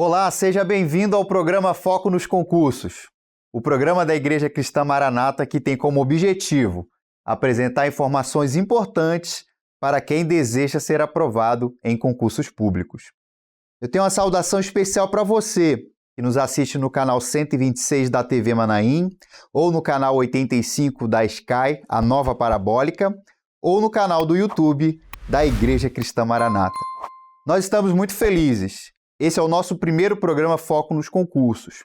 Olá, seja bem-vindo ao programa Foco nos Concursos, o programa da Igreja Cristã Maranata que tem como objetivo apresentar informações importantes para quem deseja ser aprovado em concursos públicos. Eu tenho uma saudação especial para você que nos assiste no canal 126 da TV Manaim, ou no canal 85 da Sky, a nova parabólica, ou no canal do YouTube da Igreja Cristã Maranata. Nós estamos muito felizes. Esse é o nosso primeiro programa Foco nos Concursos.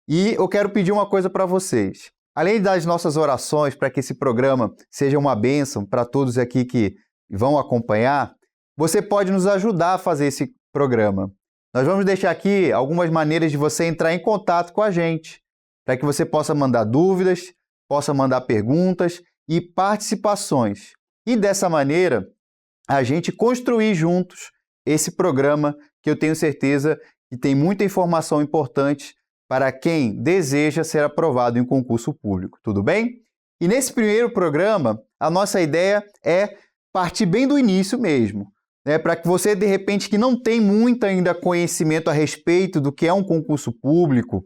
E eu quero pedir uma coisa para vocês. Além das nossas orações para que esse programa seja uma bênção para todos aqui que vão acompanhar, você pode nos ajudar a fazer esse programa. Nós vamos deixar aqui algumas maneiras de você entrar em contato com a gente, para que você possa mandar dúvidas, possa mandar perguntas e participações. E dessa maneira, a gente construir juntos esse programa que eu tenho certeza que tem muita informação importante para quem deseja ser aprovado em concurso público, tudo bem? E nesse primeiro programa, a nossa ideia é partir bem do início mesmo, para que você, de repente, que não tem muito ainda conhecimento a respeito do que é um concurso público,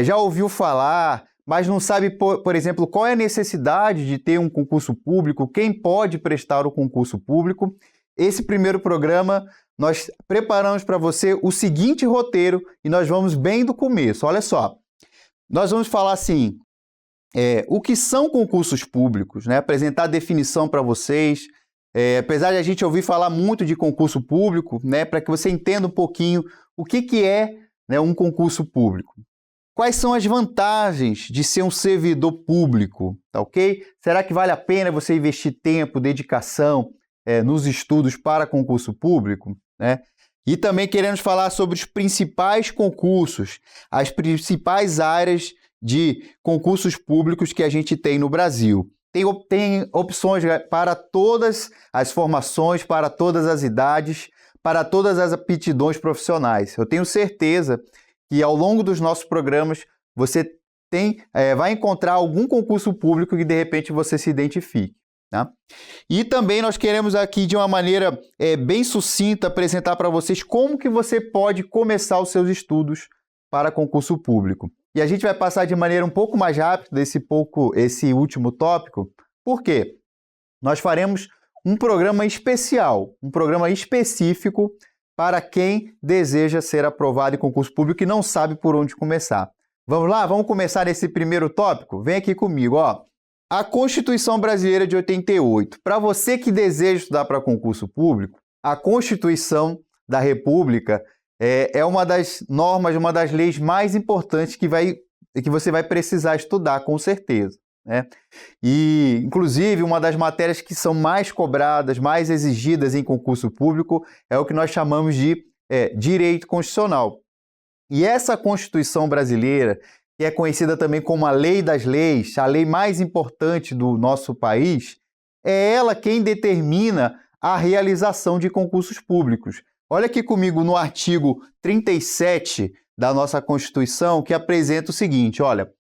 já ouviu falar, mas não sabe, por exemplo, qual é a necessidade de ter um concurso público, quem pode prestar o concurso público. Esse primeiro programa, nós preparamos para você o seguinte roteiro e nós vamos bem do começo. Olha só, nós vamos falar assim, o que são concursos públicos, apresentar a definição para vocês, apesar de a gente ouvir falar muito de concurso público, para que você entenda um pouquinho o que é, um concurso público. Quais são as vantagens de ser um servidor público, tá ok? Será que vale a pena você investir tempo, dedicação nos estudos para concurso público? E também queremos falar sobre os principais concursos, as principais áreas de concursos públicos que a gente tem no Brasil. Tem opções para todas as formações, para todas as idades, para todas as aptidões profissionais. Eu tenho certeza que ao longo dos nossos programas você vai encontrar algum concurso público que de repente você se identifique. Tá? E também nós queremos aqui de uma maneira bem sucinta apresentar para vocês como que você pode começar os seus estudos para concurso público. E a gente vai passar de maneira um pouco mais rápida esse último tópico. Por quê? Nós faremos um programa especial, um programa específico para quem deseja ser aprovado em concurso público e não sabe por onde começar. Vamos lá? Vamos começar nesse primeiro tópico? Vem aqui comigo, ó. A Constituição Brasileira de 88. Para você que deseja estudar para concurso público, a Constituição da República é uma das normas, uma das leis mais importantes que você vai precisar estudar, com certeza. E, inclusive, uma das matérias que são mais cobradas, mais exigidas em concurso público é o que nós chamamos de direito constitucional. E essa Constituição brasileira, que é conhecida também como a Lei das Leis, a lei mais importante do nosso país, é ela quem determina a realização de concursos públicos. Olha aqui comigo no artigo 37 da nossa Constituição, que apresenta o seguinte, olha,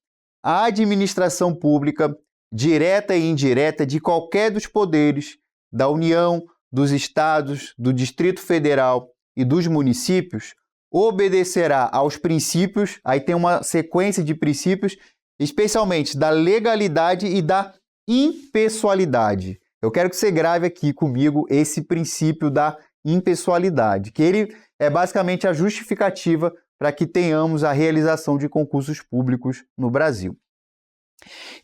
a administração pública, direta e indireta, de qualquer dos poderes, da União, dos Estados, do Distrito Federal e dos municípios, obedecerá aos princípios, aí tem uma sequência de princípios, especialmente da legalidade e da impessoalidade. Eu quero que você grave aqui comigo esse princípio da impessoalidade, que ele é basicamente a justificativa para que tenhamos a realização de concursos públicos no Brasil.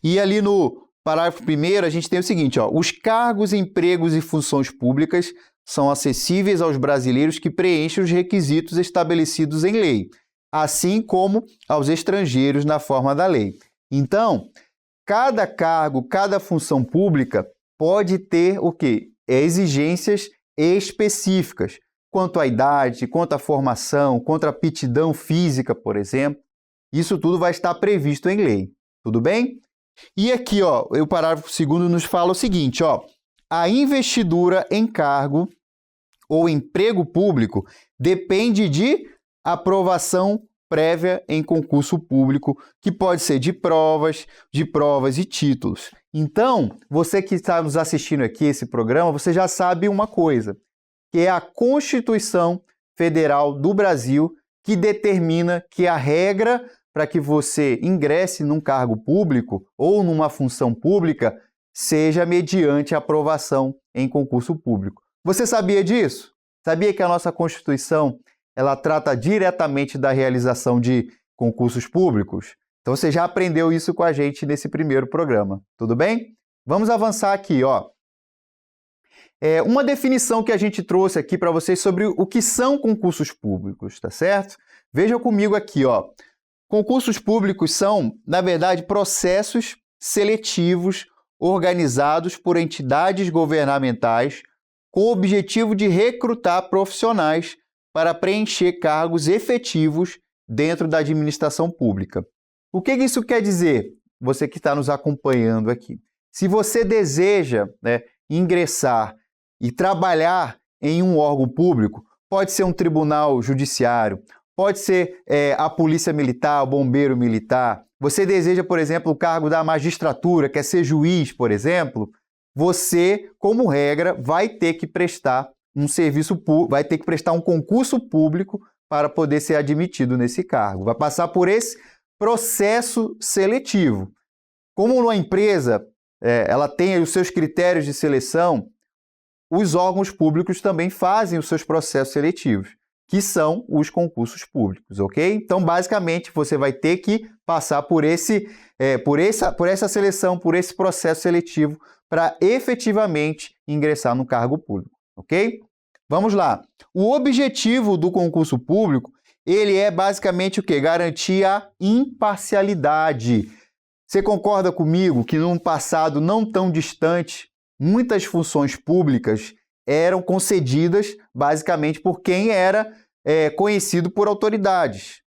E ali no parágrafo 1º a gente tem o seguinte, ó, os cargos, empregos e funções públicas são acessíveis aos brasileiros que preenchem os requisitos estabelecidos em lei, assim como aos estrangeiros na forma da lei. Então, cada cargo, cada função pública pode ter o quê? Exigências específicas, quanto à idade, quanto à formação, quanto à aptidão física, por exemplo. Isso tudo vai estar previsto em lei, tudo bem? E aqui, ó, o parágrafo 2º nos fala o seguinte, ó, a investidura em cargo ou emprego público depende de aprovação prévia em concurso público, que pode ser de provas e títulos. Então, você que está nos assistindo aqui esse programa, você já sabe uma coisa, que é a Constituição Federal do Brasil, que determina que a regra para que você ingresse num cargo público ou numa função pública seja mediante aprovação em concurso público. Você sabia disso? Sabia que a nossa Constituição ela trata diretamente da realização de concursos públicos? Então você já aprendeu isso com a gente nesse primeiro programa, tudo bem? Vamos avançar aqui, ó. Uma definição que a gente trouxe aqui para vocês sobre o que são concursos públicos, tá certo? Veja comigo aqui, ó. Concursos públicos são, na verdade, processos seletivos organizados por entidades governamentais com o objetivo de recrutar profissionais para preencher cargos efetivos dentro da administração pública. O que isso quer dizer? Você que está nos acompanhando aqui. Se você deseja, ingressar e trabalhar em um órgão público, pode ser um tribunal judiciário, pode ser a polícia militar, o bombeiro militar. Você deseja, por exemplo, o cargo da magistratura, quer ser juiz, por exemplo, você, como regra, vai ter que prestar um serviço público, vai ter que prestar um concurso público para poder ser admitido nesse cargo. Vai passar por esse processo seletivo. Como uma empresa ela tem os seus critérios de seleção, os órgãos públicos também fazem os seus processos seletivos, que são os concursos públicos, ok? Então, basicamente, você vai ter que passar por essa seleção, por esse processo seletivo, para efetivamente ingressar no cargo público, ok? Vamos lá. O objetivo do concurso público, ele é basicamente o quê? Garantir a imparcialidade. Você concorda comigo que num passado não tão distante, muitas funções públicas eram concedidas basicamente por quem era conhecido por autoridades.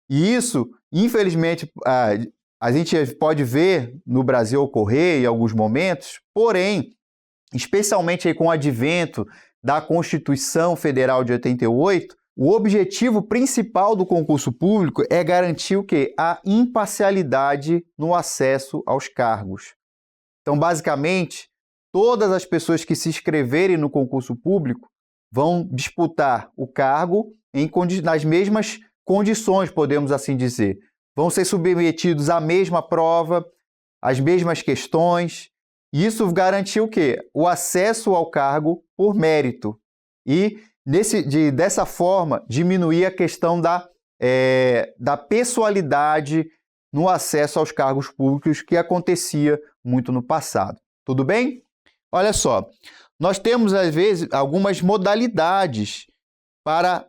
E isso, infelizmente, a gente pode ver no Brasil ocorrer em alguns momentos, porém, especialmente aí com o advento da Constituição Federal de 88, o objetivo principal do concurso público é garantir o quê? A imparcialidade no acesso aos cargos. Então, basicamente, todas as pessoas que se inscreverem no concurso público vão disputar o cargo nas mesmas condições, podemos assim dizer. Vão ser submetidos à mesma prova, às mesmas questões. Isso garantiu o quê? O acesso ao cargo por mérito. E, dessa forma, diminuir a questão da pessoalidade no acesso aos cargos públicos que acontecia muito no passado. Tudo bem? Olha só, nós temos, às vezes, algumas modalidades para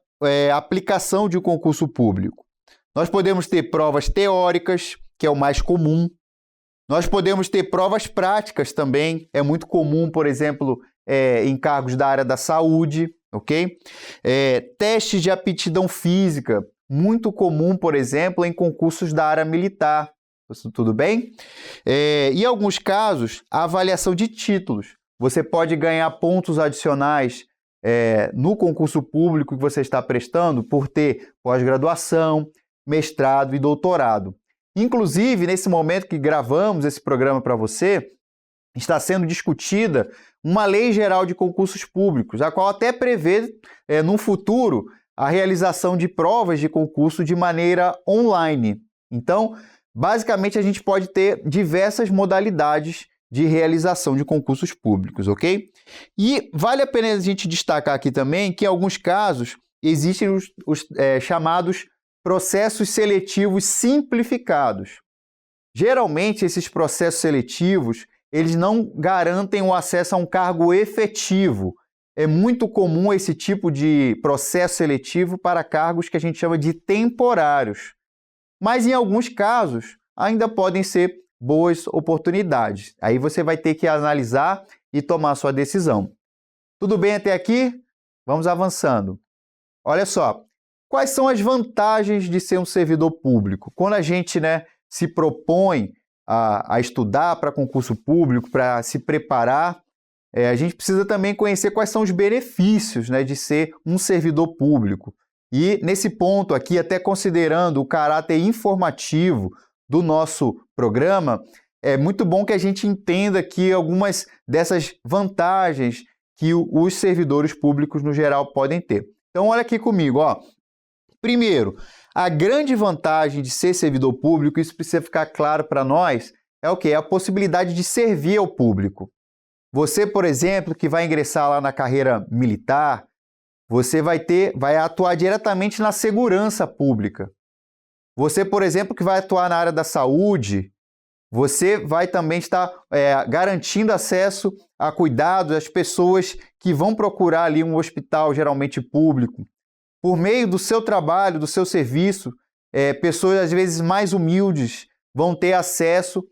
aplicação de um concurso público. Nós podemos ter provas teóricas, que é o mais comum. Nós podemos ter provas práticas também. É muito comum, por exemplo, em cargos da área da saúde, ok? Testes de aptidão física, muito comum, por exemplo, em concursos da área militar. Tudo bem? Em alguns casos, a avaliação de títulos. Você pode ganhar pontos adicionais no concurso público que você está prestando por ter pós-graduação, mestrado e doutorado. Inclusive, nesse momento que gravamos esse programa para você, está sendo discutida uma lei geral de concursos públicos, a qual até prevê, no futuro, a realização de provas de concurso de maneira online. Então, basicamente, a gente pode ter diversas modalidades de realização de concursos públicos, ok? E vale a pena a gente destacar aqui também que, em alguns casos, existem os chamados processos seletivos simplificados. Geralmente, esses processos seletivos, eles não garantem o acesso a um cargo efetivo. É muito comum esse tipo de processo seletivo para cargos que a gente chama de temporários. Mas, em alguns casos, ainda podem ser boas oportunidades. Aí você vai ter que analisar e tomar a sua decisão. Tudo bem até aqui? Vamos avançando. Olha só, quais são as vantagens de ser um servidor público? Quando a gente se propõe a estudar para concurso público, para se preparar, a gente precisa também conhecer quais são os benefícios de ser um servidor público. E nesse ponto aqui, até considerando o caráter informativo do nosso programa, é muito bom que a gente entenda aqui algumas dessas vantagens que os servidores públicos no geral podem ter. Então, olha aqui comigo, ó. Primeiro, a grande vantagem de ser servidor público, isso precisa ficar claro para nós, é o quê? É a possibilidade de servir ao público. Você, por exemplo, que vai ingressar lá na carreira militar, você vai atuar diretamente na segurança pública. Você, por exemplo, que vai atuar na área da saúde, você vai também estar garantindo acesso a cuidados às pessoas que vão procurar ali um hospital, geralmente público. Por meio do seu trabalho, do seu serviço, pessoas às vezes mais humildes vão ter acesso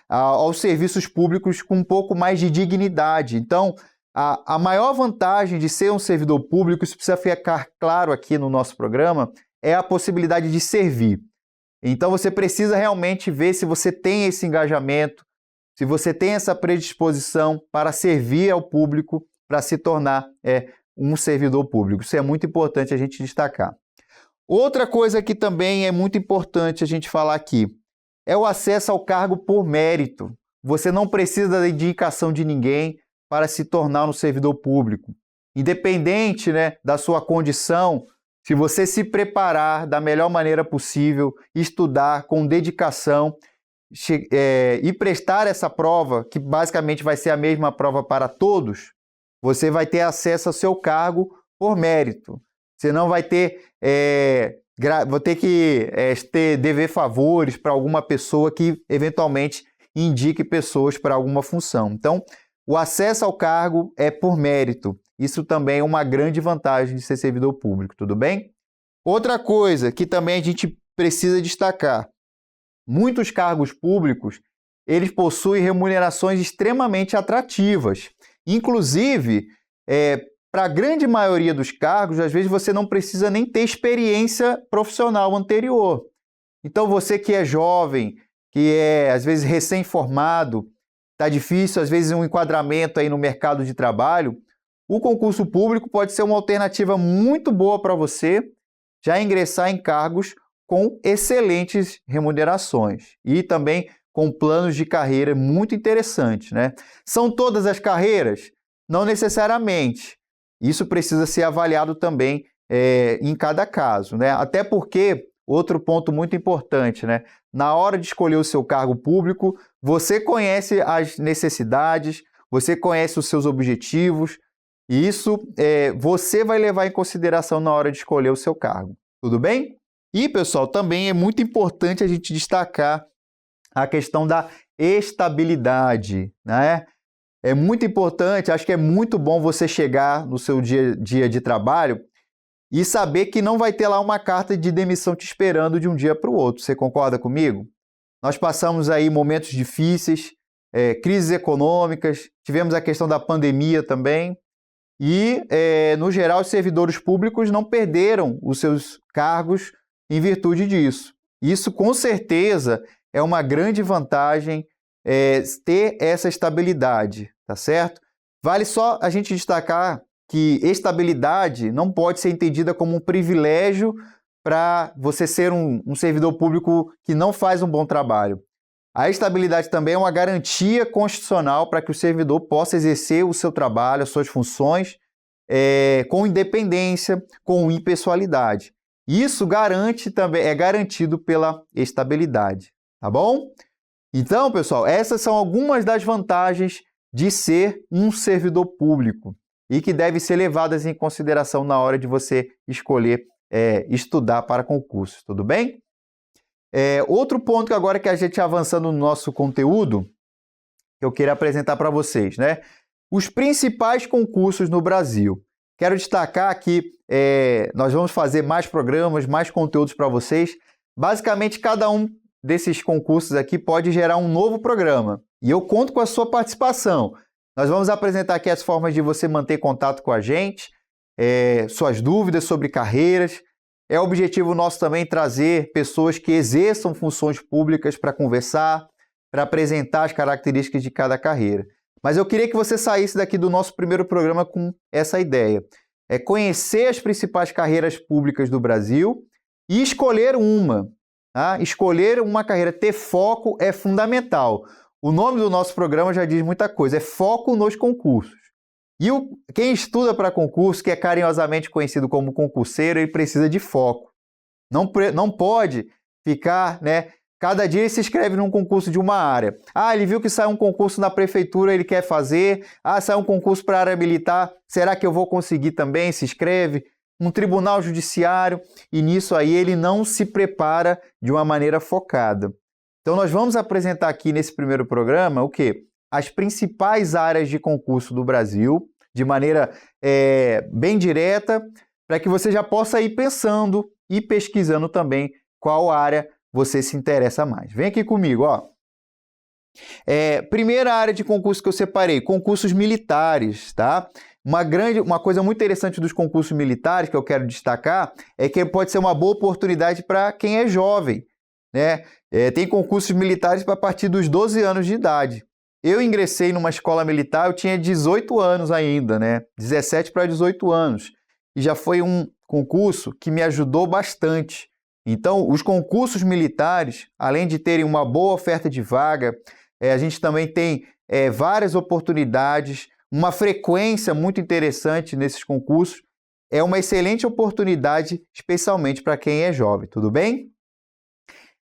aos serviços públicos com um pouco mais de dignidade. Então, a maior vantagem de ser um servidor público, isso precisa ficar claro aqui no nosso programa, é a possibilidade de servir. Então, você precisa realmente ver se você tem esse engajamento, se você tem essa predisposição para servir ao público, para se tornar um servidor público. Isso é muito importante a gente destacar. Outra coisa que também é muito importante a gente falar aqui é o acesso ao cargo por mérito. Você não precisa da indicação de ninguém para se tornar um servidor público. Independente, da sua condição, se você se preparar da melhor maneira possível, estudar com dedicação e prestar essa prova, que basicamente vai ser a mesma prova para todos, você vai ter acesso ao seu cargo por mérito. Você não vai ter, dever favores para alguma pessoa que eventualmente indique pessoas para alguma função. Então, o acesso ao cargo é por mérito. Isso também é uma grande vantagem de ser servidor público, tudo bem? Outra coisa que também a gente precisa destacar, muitos cargos públicos, eles possuem remunerações extremamente atrativas. Inclusive, para a grande maioria dos cargos, às vezes você não precisa nem ter experiência profissional anterior. Então, você que é jovem, que é, às vezes, recém-formado, está difícil, às vezes, um enquadramento aí no mercado de trabalho, o concurso público pode ser uma alternativa muito boa para você já ingressar em cargos com excelentes remunerações e também com planos de carreira muito interessantes, São todas as carreiras? Não necessariamente. Isso precisa ser avaliado também em cada caso, Até porque, outro ponto muito importante, Na hora de escolher o seu cargo público, você conhece as necessidades, você conhece os seus objetivos, e isso você vai levar em consideração na hora de escolher o seu cargo. Tudo bem? E, pessoal, também é muito importante a gente destacar a questão da estabilidade, É muito importante, acho que é muito bom você chegar no seu dia a dia de trabalho e saber que não vai ter lá uma carta de demissão te esperando de um dia para o outro. Você concorda comigo? Nós passamos aí momentos difíceis, crises econômicas, tivemos a questão da pandemia também e, no geral, os servidores públicos não perderam os seus cargos em virtude disso. Isso, com certeza, é uma grande vantagem ter essa estabilidade, tá certo? Vale só a gente destacar que estabilidade não pode ser entendida como um privilégio para você ser um servidor público que não faz um bom trabalho. A estabilidade também é uma garantia constitucional para que o servidor possa exercer o seu trabalho, as suas funções, com independência, com impessoalidade. Isso é garantido pela estabilidade, tá bom? Então, pessoal, essas são algumas das vantagens de ser um servidor público e que devem ser levadas em consideração na hora de você escolher estudar para concursos, tudo bem? Outro ponto que agora que a gente avançando no nosso conteúdo, que eu queria apresentar para vocês, Os principais concursos no Brasil. Quero destacar que nós vamos fazer mais programas, mais conteúdos para vocês. Basicamente, cada um desses concursos aqui pode gerar um novo programa. E eu conto com a sua participação. Nós vamos apresentar aqui as formas de você manter contato com a gente, suas dúvidas sobre carreiras. É objetivo nosso também trazer pessoas que exerçam funções públicas para conversar, para apresentar as características de cada carreira. Mas eu queria que você saísse daqui do nosso primeiro programa com essa ideia. É conhecer as principais carreiras públicas do Brasil e escolher uma. Tá? Escolher uma carreira, ter foco é fundamental. O nome do nosso programa já diz muita coisa, é foco nos concursos. E quem estuda para concurso, que é carinhosamente conhecido como concurseiro, ele precisa de foco. Não pode ficar, né? Cada dia ele se inscreve num concurso de uma área. Ah, ele viu que sai um concurso na prefeitura, ele quer fazer. Ah, sai um concurso para a área militar, será que eu vou conseguir também? Se inscreve. Um tribunal judiciário, e nisso aí ele não se prepara de uma maneira focada. Então nós vamos apresentar aqui nesse primeiro programa o quê? As principais áreas de concurso do Brasil, de maneira bem direta, para que você já possa ir pensando e pesquisando também qual área você se interessa mais. Vem aqui comigo, ó. Primeira área de concurso que eu separei, concursos militares, tá? Uma coisa muito interessante dos concursos militares que eu quero destacar é que pode ser uma boa oportunidade para quem é jovem, né? Tem concursos militares para partir dos 12 anos de idade. Eu ingressei numa escola militar, eu tinha 18 anos ainda, né? 17 para 18 anos. E já foi um concurso que me ajudou bastante. Então, os concursos militares, além de terem uma boa oferta de vaga, a gente também tem várias oportunidades, uma frequência muito interessante nesses concursos. É uma excelente oportunidade, especialmente para quem é jovem, tudo bem?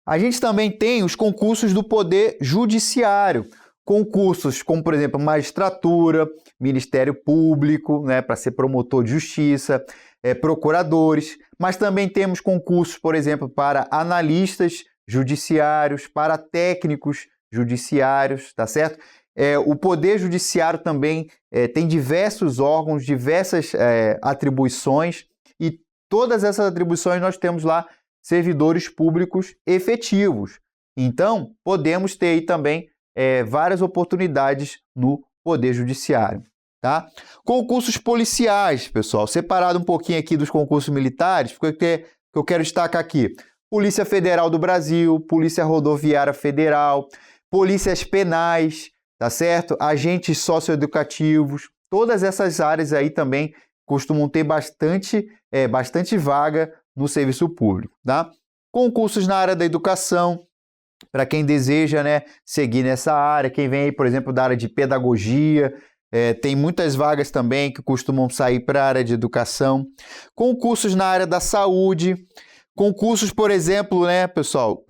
A gente também tem os concursos do Poder Judiciário, concursos como, por exemplo, magistratura, Ministério Público, né, para ser promotor de justiça, procuradores, mas também temos concursos, por exemplo, para analistas judiciários, para técnicos judiciários, tá certo? O Poder Judiciário também tem diversos órgãos, diversas atribuições, e todas essas atribuições nós temos lá servidores públicos efetivos. Então, podemos ter aí também várias oportunidades no Poder Judiciário, tá? Concursos policiais, pessoal, separado um pouquinho aqui dos concursos militares, porque eu quero destacar aqui: Polícia Federal do Brasil, Polícia Rodoviária Federal, polícias penais, tá certo? Agentes socioeducativos, todas essas áreas aí também costumam ter bastante vaga no serviço público, tá? Concursos na área da educação, para quem deseja, né, seguir nessa área, quem vem aí, por exemplo, da área de pedagogia, tem muitas vagas também que costumam sair para a área de educação. Concursos na área da saúde, concursos, por exemplo, né, pessoal,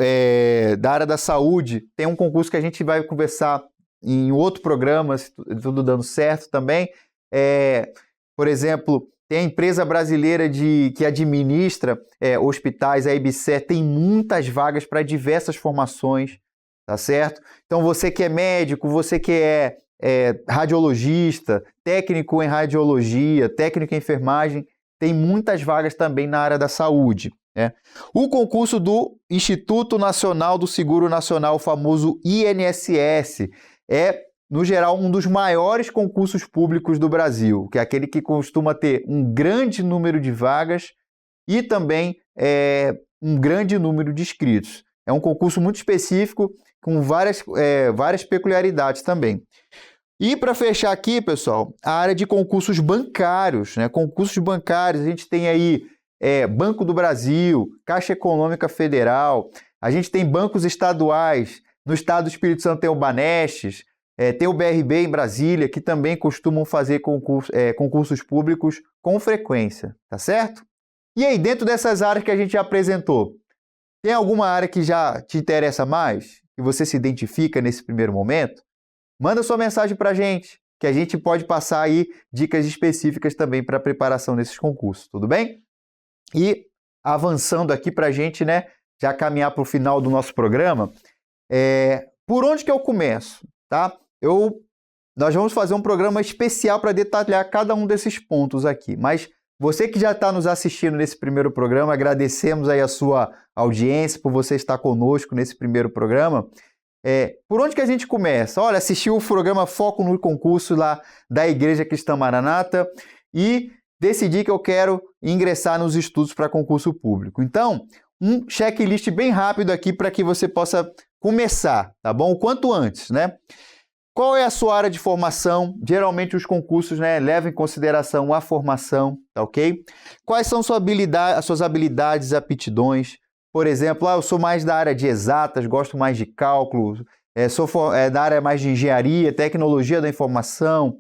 da área da saúde, tem um concurso que a gente vai conversar em outro programa, se tudo dando certo também. Por exemplo, tem a empresa brasileira que administra hospitais, a EBSER, tem muitas vagas para diversas formações, tá certo? Então, você que é médico, você que é radiologista, técnico em radiologia, técnico em enfermagem, tem muitas vagas também na área da saúde, né? O concurso do Instituto Nacional do Seguro Nacional, o famoso INSS, no geral, um dos maiores concursos públicos do Brasil, que é aquele que costuma ter um grande número de vagas e também um grande número de inscritos. É um concurso muito específico, com várias peculiaridades também. E para fechar aqui, pessoal, a área de concursos bancários, né? Concursos bancários, a gente tem aí Banco do Brasil, Caixa Econômica Federal, a gente tem bancos estaduais, no estado do Espírito Santo tem o Banestes, tem o BRB em Brasília, que também costumam fazer concursos públicos com frequência, tá certo? E aí, dentro dessas áreas que a gente já apresentou, tem alguma área que já te interessa mais? Que você se identifica nesse primeiro momento? Manda sua mensagem para a gente, que a gente pode passar aí dicas específicas também para a preparação desses concursos, tudo bem? E avançando aqui para a gente, né, já caminhar para o final do nosso programa, por onde que eu começo, tá? Nós vamos fazer um programa especial para detalhar cada um desses pontos aqui, mas você que já está nos assistindo nesse primeiro programa, agradecemos aí a sua audiência por você estar conosco nesse primeiro programa. Por onde que a gente começa? Olha, assistiu o programa Foco no Concurso lá da Igreja Cristã Maranata e decidi que eu quero ingressar nos estudos para concurso público. Então, um checklist bem rápido aqui para que você possa começar, tá bom? O quanto antes, né? Qual é a sua área de formação? Geralmente os concursos, né, levam em consideração a formação, tá ok? Quais são as suas habilidades e aptidões? Por exemplo, eu sou mais da área de exatas, gosto mais de cálculo, sou da área mais de engenharia, tecnologia da informação,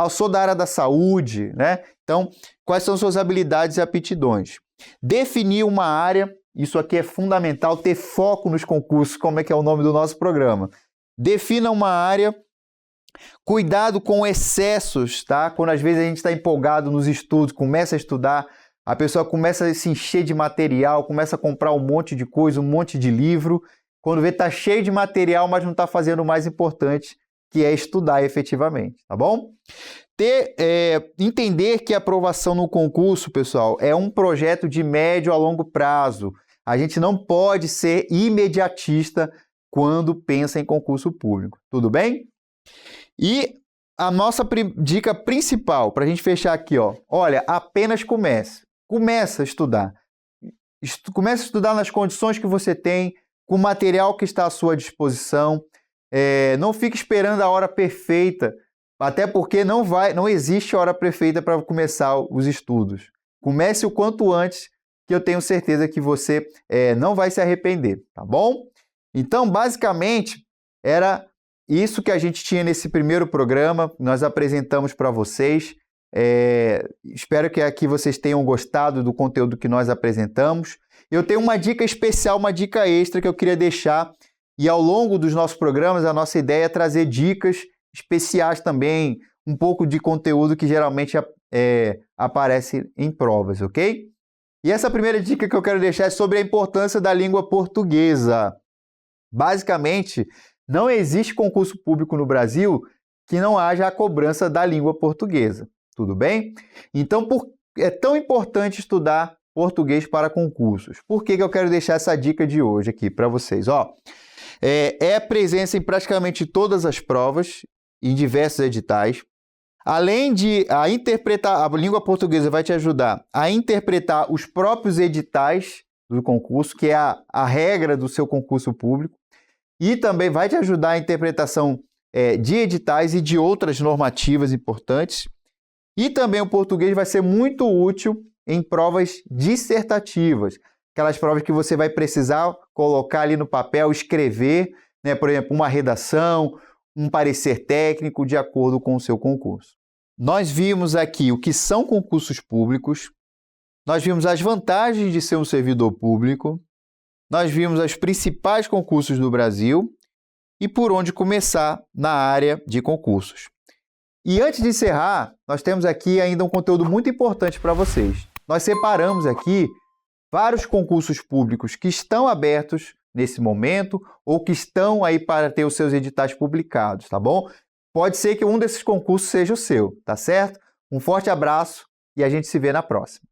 sou da área da saúde, né? Então, quais são suas habilidades e aptidões? Definir uma área, isso aqui é fundamental, ter foco nos concursos, como é que é o nome do nosso programa. Defina uma área, cuidado com excessos, tá? Quando às vezes a gente está empolgado nos estudos, começa a estudar, a pessoa começa a se encher de material, começa a comprar um monte de coisa, um monte de livro, quando vê está cheio de material, mas não está fazendo o mais importante, que é estudar efetivamente, tá bom? Entender que a aprovação no concurso, pessoal, é um projeto de médio a longo prazo. A gente não pode ser imediatista quando pensa em concurso público, tudo bem? E a nossa dica principal, para a gente fechar aqui, ó, olha, apenas comece. Começa a estudar. Comece a estudar nas condições que você tem, com o material que está à sua disposição. Não fique esperando a hora perfeita, até porque não existe hora perfeita para começar os estudos. Comece o quanto antes, que eu tenho certeza que você não vai se arrepender, tá bom? Então, basicamente, era isso que a gente tinha nesse primeiro programa, nós apresentamos para vocês. Espero que aqui vocês tenham gostado do conteúdo que nós apresentamos. Eu tenho uma dica especial, uma dica extra que eu queria deixar, e ao longo dos nossos programas a nossa ideia é trazer dicas especiais também, um pouco de conteúdo que geralmente aparece em provas, ok? E essa primeira dica que eu quero deixar é sobre a importância da língua portuguesa. Basicamente, não existe concurso público no Brasil que não haja a cobrança da língua portuguesa, tudo bem? Então, é tão importante estudar português para concursos. Por que eu quero deixar essa dica de hoje aqui para vocês? É presença em praticamente todas as provas, em diversos editais. Além de interpretar, a língua portuguesa vai te ajudar a interpretar os próprios editais do concurso, que é a regra do seu concurso público, e também vai te ajudar a interpretação de editais e de outras normativas importantes. E também o português vai ser muito útil em provas dissertativas, aquelas provas que você vai precisar colocar ali no papel, escrever, né, por exemplo, uma redação, um parecer técnico de acordo com o seu concurso. Nós vimos aqui o que são concursos públicos, nós vimos as vantagens de ser um servidor público, nós vimos os principais concursos do Brasil e por onde começar na área de concursos. E antes de encerrar, nós temos aqui ainda um conteúdo muito importante para vocês. Nós separamos aqui vários concursos públicos que estão abertos nesse momento ou que estão aí para ter os seus editais publicados, tá bom? Pode ser que um desses concursos seja o seu, tá certo? Um forte abraço e a gente se vê na próxima.